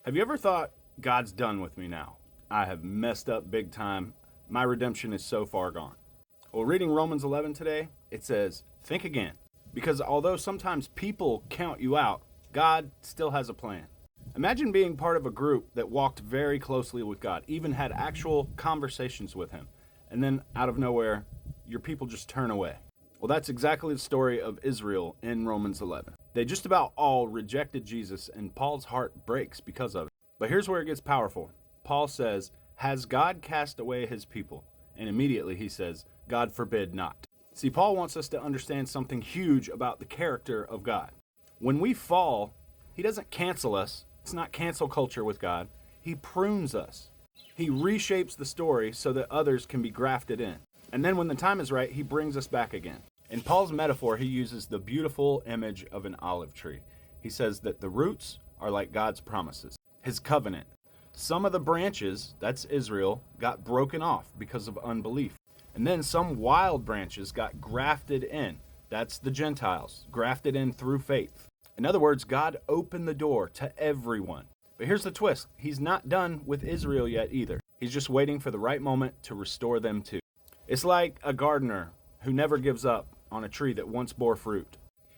Have you ever thought, God's done with me now? I have messed up big time. My redemption is so far gone. Well, reading Romans 11 today, it says, think again. Because although sometimes people count you out, God still has a plan. Imagine being part of a group that walked very closely with God, even had actual conversations with Him, and then out of nowhere, your people just turn away. Well, that's exactly the story of Israel in Romans 11. They just about all rejected Jesus, and Paul's heart breaks because of it. But here's where it gets powerful. Paul says, has God cast away his people? And immediately he says, God forbid not. See, Paul wants us to understand something huge about the character of God. When we fall, he doesn't cancel us. It's not cancel culture with God. He prunes us. He reshapes the story so that others can be grafted in. And then when the time is right, he brings us back again. In Paul's metaphor, he uses the beautiful image of an olive tree. He says that the roots are like God's promises, his covenant. Some of the branches, that's Israel, got broken off because of unbelief. And then some wild branches got grafted in. That's the Gentiles, grafted in through faith. In other words, God opened the door to everyone. But here's the twist. He's not done with Israel yet either. He's just waiting for the right moment to restore them too. It's like a gardener who never gives up on a tree that once bore fruit.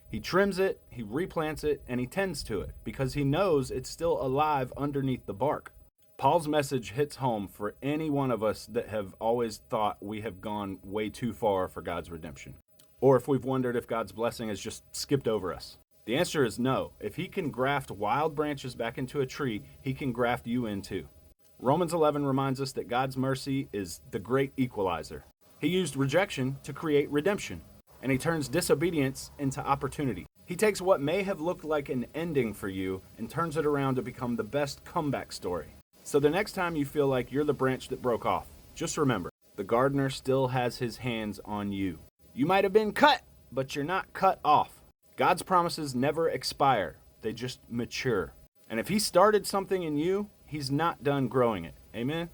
He trims it, he replants it, and he tends to it because he knows it's still alive underneath the bark. Paul's message hits home for any one of us that have always thought we have gone way too far for God's redemption, or if we've wondered if God's blessing has just skipped over us. The answer is no. If he can graft wild branches back into a tree, he can graft you in too. Romans 11 reminds us that God's mercy is the great equalizer. He used rejection to create redemption, and he turns disobedience into opportunity. He takes what may have looked like an ending for you and turns it around to become the best comeback story. So the next time you feel like you're the branch that broke off, just remember, the gardener still has his hands on you. You might have been cut, but you're not cut off. God's promises never expire. They just mature. And if he started something in you, he's not done growing it. Amen?